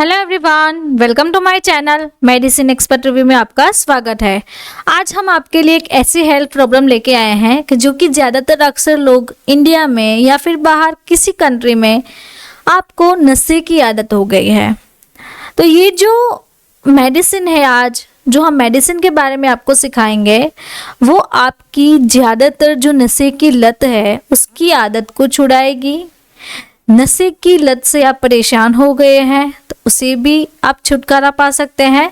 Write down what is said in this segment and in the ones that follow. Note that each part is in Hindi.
Hello everyone, welcome to my channel medicine expert review में आपका स्वागत है। आज हम आपके लिए एक ऐसी हेल्थ प्रॉब्लम लेके आए हैं कि जो कि ज़्यादातर अक्सर लोग इंडिया में या फिर बाहर किसी कंट्री में आपको नशे की आदत हो गई है। तो ये जो मेडिसिन है, आज जो हम मेडिसिन के बारे में आपको सिखाएंगे वो आपकी ज़्यादातर जो नशे की लत है उसकी आदत को छुड़ाएगी। नशे की लत से आप परेशान हो गए हैं तो उसे भी आप छुटकारा पा सकते हैं।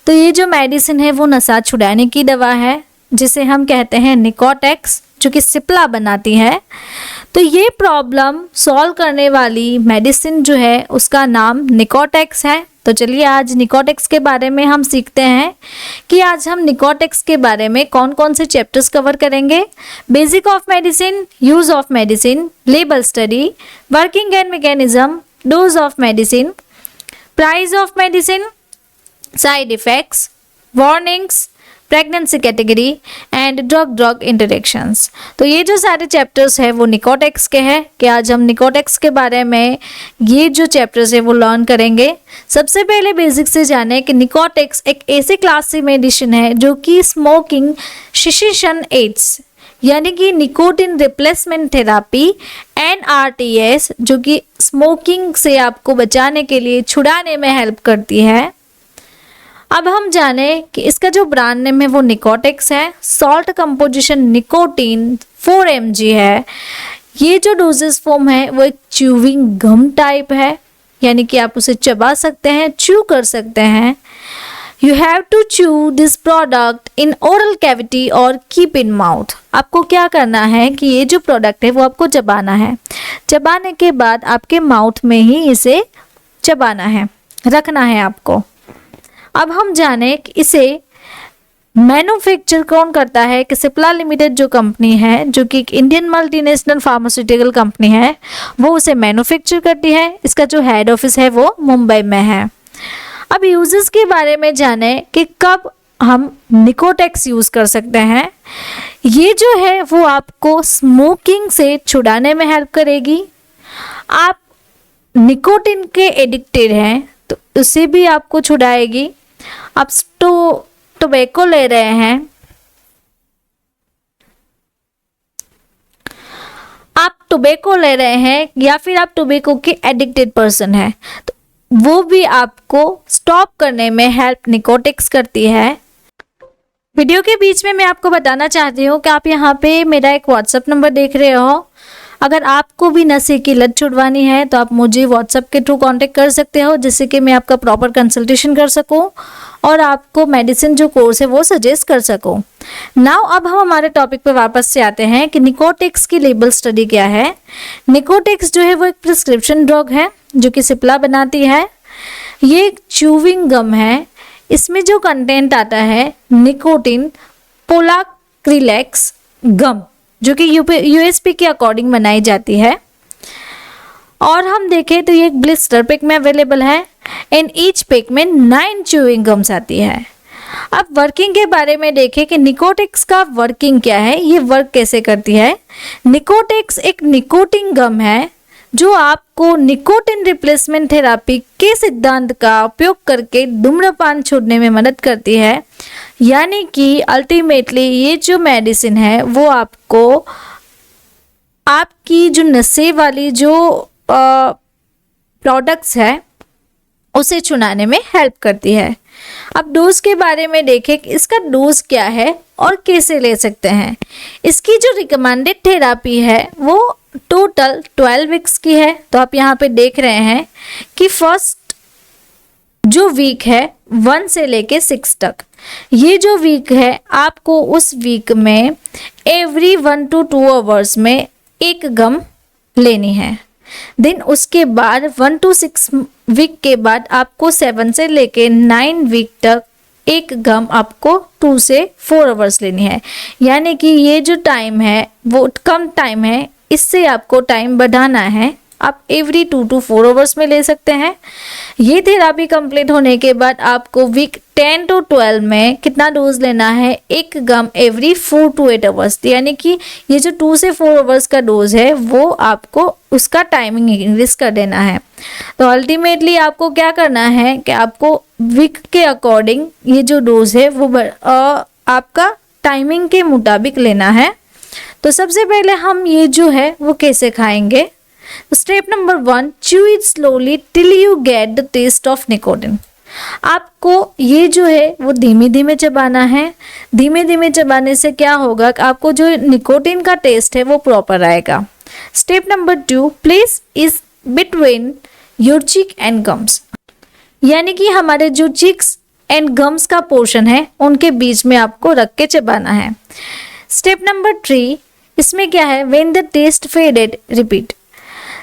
तो ये जो मेडिसिन है वो नशा छुड़ाने की दवा है जिसे हम कहते हैं निकोटेक्स, जो कि सिप्ला बनाती है। तो ये प्रॉब्लम सॉल्व करने वाली मेडिसिन जो है उसका नाम निकोटेक्स है। तो चलिए आज निकोटेक्स के बारे में हम सीखते हैं कि आज हम निकोटेक्स के बारे में कौन कौन से चैप्टर्स कवर करेंगे। Basic of medicine, use of medicine, label study, working and mechanism, dose of medicine, price of medicine, side effects, warnings, pregnancy category and drug drug interactions. तो ये जो सारे चैप्टर्स है वो निकोटेक्स के हैं कि आज हम निकोटेक्स के बारे में ये जो चैप्टर्स है वो लर्न करेंगे। सबसे पहले बेसिक से जाने कि निकोटेक्स एक ऐसी क्लास सी मेडिसिन है जो कि स्मोकिंग सेसेशन एड्स यानी कि निकोटिन रिप्लेसमेंट थेरापी NRTS, जो कि स्मोकिंग से आपको बचाने के लिए छुड़ाने में हेल्प करती है। अब हम जाने कि इसका जो ब्रांड नेम है वो निकोटेक्स है। सॉल्ट कंपोजिशन निकोटीन 4 mg है। ये जो डोजेस फॉर्म है वो एक च्यूविंग गम टाइप है, यानी कि आप उसे चबा सकते हैं, च्यू कर सकते हैं। You have to chew this product in oral cavity और कीप इन माउथ। आपको क्या करना है कि ये जो प्रोडक्ट है वो आपको चबाना है। चबाने के बाद आपके माउथ में ही इसे चबाना है, रखना है आपको। अब हम जाने कि इसे मैन्युफैक्चर कौन करता है कि सिप्ला लिमिटेड जो कंपनी है, जो कि एक इंडियन मल्टीनेशनल फार्मास्यूटिकल कंपनी है, वो उसे मैन्युफैक्चर करती है। इसका जो हेड ऑफिस है वो मुंबई में है। अब यूजेस के बारे में जाने कि कब हम निकोटेक्स यूज़ कर सकते हैं। ये जो है वो आपको स्मोकिंग से छुड़ाने में हेल्प करेगी। आप निकोटिन के एडिक्टेड हैं तो उसे भी आपको छुड़ाएगी। आप टोबैको ले रहे हैं, आप टोबैको ले रहे हैं या फिर आप टोबैको के एडिक्टेड पर्सन हैं तो वो भी आपको स्टॉप करने में हेल्प निकोटेक्स करती है। वीडियो के बीच में मैं आपको बताना चाहती हूँ कि आप यहाँ पे मेरा एक व्हाट्सएप नंबर देख रहे हो। अगर आपको भी नशे की लत छुड़वानी है तो आप मुझे व्हाट्सएप के थ्रू कांटेक्ट कर सकते हो, जिससे कि मैं आपका प्रॉपर कंसल्टेशन कर सकूं और आपको मेडिसिन जो कोर्स है वो सजेस्ट कर सकूं। नाउ अब हम हमारे टॉपिक पर वापस से आते हैं कि निकोटेक्स की लेबल स्टडी क्या है। निकोटेक्स जो है वो एक प्रिस्क्रिप्शन ड्रग है जो कि सिप्ला बनाती है। ये एक च्यूविंग गम है। इसमें जो कंटेंट आता है निकोटिन पोलाक्रिलेक्स गम, जो कि यूएसपी के अकॉर्डिंग बनाई जाती है। और हम देखें तो ये एक ब्लिस्टर पैक में अवेलेबल है। इन ईच पैक में 9 च्यूइंग गम्स आती है। अब वर्किंग के बारे में देखें कि निकोटेक्स का वर्किंग क्या है, ये वर्क कैसे करती है। निकोटेक्स एक निकोटिन गम है जो आपको निकोटिन रिप्लेसमेंट थेरापी के सिद्धांत का उपयोग करके धूम्रपान छोड़ने में मदद करती है। यानी कि अल्टीमेटली ये जो मेडिसिन है वो आपको आपकी जो नशे वाली जो प्रोडक्ट्स है उसे छुड़ाने में हेल्प करती है। अब डोज के बारे में देखें कि इसका डोज क्या है और कैसे ले सकते हैं। इसकी जो रिकमेंडेड थेरापी है वो टोटल 12 वीक्स की है। तो आप यहाँ पे देख रहे हैं कि फर्स्ट जो वीक है 1 से लेके 6 तक, ये जो वीक है आपको उस वीक में एवरी 1 to 2 आवर्स में एक गम लेनी है। देन उसके बाद 1 to 6 वीक के बाद आपको 7 से लेके 9 वीक तक एक गम आपको 2 से 4 आवर्स लेनी है। यानी कि ये जो टाइम है वो कम टाइम है, इससे आपको टाइम बढ़ाना है आप एवरी 2 to 4 आवर्स में ले सकते हैं। ये थेरापी कंप्लीट होने के बाद आपको वीक 10 to 12 में कितना डोज लेना है, 1 गम एवरी 4 to 8 आवर्स, यानी कि ये जो 2 से 4 आवर्स का डोज है वो आपको उसका टाइमिंग इंक्रीज कर देना है। तो अल्टीमेटली आपको क्या करना है कि आपको वीक के अकॉर्डिंग ये जो डोज है वो आपका टाइमिंग के मुताबिक लेना है। तो सबसे पहले हम ये जो है वो कैसे खाएंगे। Step number 1, chew it slowly till you get the taste of nicotine. आपको ये जो है वो धीमे धीमे चबाना है। धीमे धीमे चबाने से क्या होगा कि आपको जो निकोटिन का टेस्ट है वो प्रॉपर आएगा। Step number 2, place is between your cheek and gums, यानी कि हमारे जो चीक्स एंड गम्स का पोर्शन है उनके बीच में आपको रख के चबाना है। स्टेप नंबर 3, इसमें क्या है, when the taste faded repeat.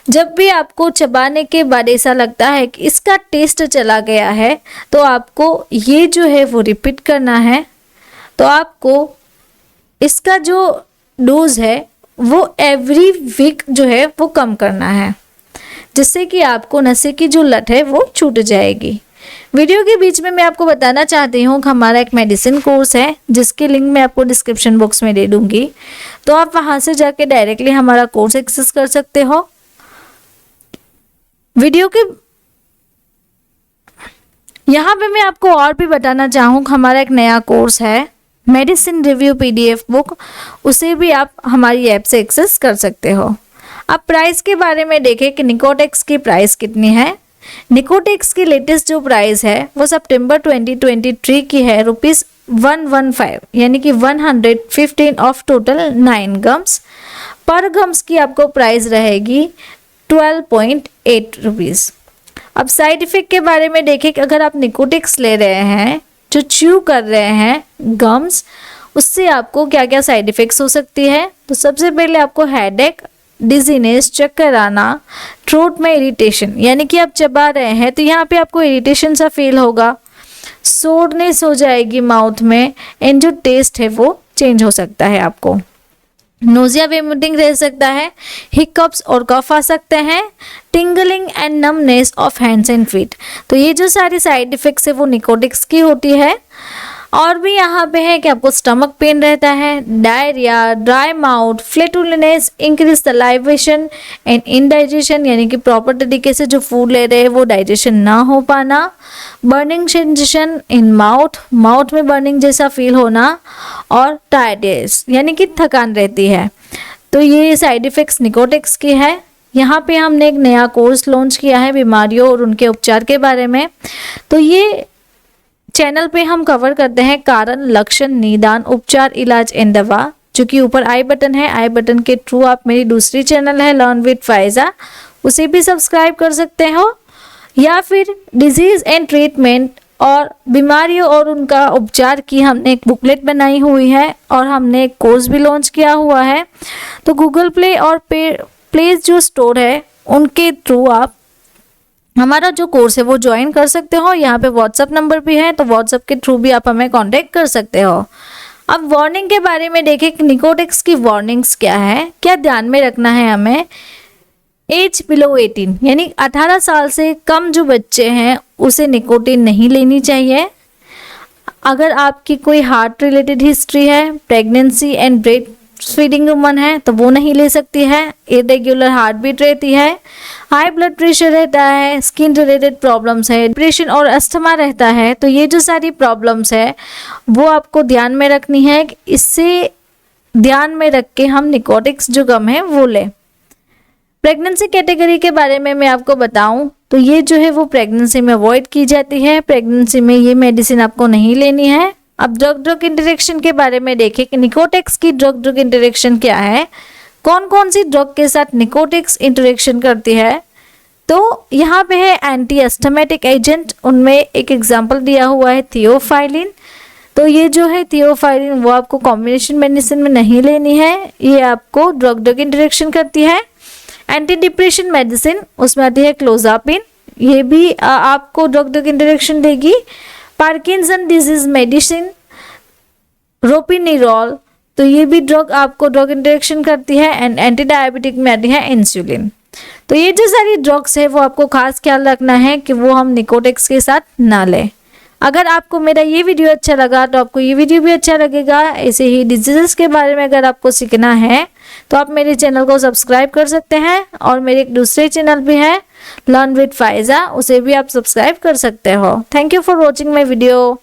जब भी आपको चबाने के बाद ऐसा लगता है कि इसका टेस्ट चला गया है तो आपको ये जो है वो रिपीट करना है। तो आपको इसका जो डोज है वो एवरी वीक जो है वो कम करना है, जिससे कि आपको नशे की जो लत है वो छूट जाएगी। वीडियो के बीच में मैं आपको बताना चाहती हूँ कि हमारा एक मेडिसिन कोर्स है जिसके लिंक मैं आपको डिस्क्रिप्शन बॉक्स में दे दूँगी, तो आप वहाँ से जाके डायरेक्टली हमारा कोर्स एक्सेस कर सकते हो। वीडियो के यहाँ पे मैं आपको और भी बताना चाहूँ कि हमारा एक नया कोर्स है मेडिसिन रिव्यू PDF बुक, उसे भी आप हमारी ऐप से एक्सेस कर सकते हो। अब प्राइस के बारे में देखें कि निकोटेक्स की प्राइस कितनी है। निकोटेक्स की लेटेस्ट जो प्राइस है वो सितंबर 2023 की है ₹115, यानी कि 115 ऑफ टोटल 9 गम्स। पर गम्स की आपको प्राइस रहेगी 12.8 रुपीज़। अब साइड इफ़ेक्ट के बारे में देखें कि अगर आप निकोटेक्स ले रहे हैं, जो च्यू कर रहे हैं गम्स, उससे आपको क्या क्या साइड इफ़ेक्ट्स हो सकती है। तो सबसे पहले आपको हेडेक, डिजीनेस, चक्कर आना, थ्रोट में इरिटेशन, यानी कि आप चबा रहे हैं तो यहाँ पे आपको इरिटेशन सा फील होगा, सोरनेस हो जाएगी माउथ में, एंड जो टेस्ट है वो चेंज हो सकता है। आपको नोजिया वोमिटिंग रह सकता है, हिकअप्स और कफ आ सकते हैं, tingling and numbness of hands and feet. तो ये जो सारी साइड इफ़ेक्ट्स है वो निकोटिक्स की होती है। और भी यहाँ पे है कि आपको स्टमक पेन रहता है, diarrhoea, dry mouth, flatulence, increase salivation and indigestion, यानी कि प्रॉपर तरीके से जो फूड ले रहे हैं वो डाइजेशन ना हो पाना, burning sensation in mouth, mouth में बर्निंग जैसा फील होना, और टायर्डनेस, यानी कि थकान रहती है। तो ये साइड इफ़ेक्ट्स निकोटिक्स की है। यहाँ पे हमने एक नया कोर्स लॉन्च किया है बीमारियों और उनके उपचार के बारे में। तो ये चैनल पे हम कवर करते हैं कारण, लक्षण, निदान, उपचार, इलाज एंड दवा, जो कि ऊपर आई बटन है। आई बटन के थ्रू आप मेरी दूसरी चैनल है लर्न विद फायजा, उसे भी सब्सक्राइब कर सकते हो, या फिर डिजीज एंड ट्रीटमेंट और बीमारियों और उनका उपचार की हमने एक बुकलेट बनाई हुई है और हमने एक कोर्स भी लॉन्च किया हुआ है। तो गूगल प्ले और प्ले जो स्टोर है उनके थ्रू आप हमारा जो कोर्स है वो ज्वाइन कर सकते हो। यहाँ पे व्हाट्सअप नंबर भी है, तो व्हाट्सअप के थ्रू भी आप हमें कांटेक्ट कर सकते हो। अब वार्निंग के बारे में देखें कि निकोटिक्स की वार्निंग्स क्या है, क्या ध्यान में रखना है हमें। एज बिलो 18, यानी 18 साल से कम जो बच्चे हैं उसे निकोटिन नहीं लेनी चाहिए। अगर आपकी कोई हार्ट रिलेटेड हिस्ट्री है, pregnancy and breast feeding woman है तो वो नहीं ले सकती है। इरेगुलर हार्ट बीट रहती है, हाई ब्लड प्रेशर रहता है, स्किन रिलेटेड प्रॉब्लम्स है, डिप्रेशन और अस्थमा रहता है, तो ये जो सारी प्रॉब्लम्स है वो आपको ध्यान में रखनी है। इससे ध्यान में रख के हम निकोटिक्स जो गम है वो लें। प्रेगनेंसी कैटेगरी के बारे में मैं आपको बताऊं तो ये जो है वो प्रेगनेंसी में अवॉइड की जाती है। प्रेगनेंसी में ये मेडिसिन आपको नहीं लेनी है। अब ड्रग ड्रग इंटरेक्शन के बारे में देखें कि निकोटिक्स की ड्रग ड्रग इंटरेक्शन क्या है, कौन कौन सी ड्रग के साथ निकोटिक्स इंटरेक्शन करती है। तो यहाँ पे है एंटी एस्थमेटिक एजेंट, उनमें एक एग्जांपल दिया हुआ है थियोफाइलिन। तो ये जो है थियोफाइलिन वो आपको कॉम्बिनेशन मेडिसिन में नहीं लेनी है, ये आपको ड्रग ड्रग इंटरेक्शन करती है। एंटी डिप्रेशन मेडिसिन उसमें आती है क्लोजापिन, ये भी आपको ड्रग ड्रग इंटरेक्शन देगी। पार्किंसन डिजीज मेडिसिन रोपिनिरॉल, तो ये भी ड्रग आपको ड्रग इंटरेक्शन करती है। एंड एंटी डायबिटिक में आती है इंसुलिन। तो ये जो सारी ड्रग्स है वो आपको खास ख्याल रखना है कि वो हम निकोटेक्स के साथ ना लें। अगर आपको मेरा ये वीडियो अच्छा लगा तो आपको ये वीडियो भी अच्छा लगेगा। ऐसे ही डिजीज़ेस के बारे में अगर आपको सीखना है तो आप मेरे चैनल को सब्सक्राइब कर सकते हैं, और मेरे एक दूसरे चैनल भी है लर्न विद फायजा, उसे भी आप सब्सक्राइब कर सकते हो। Thank you for watching my video.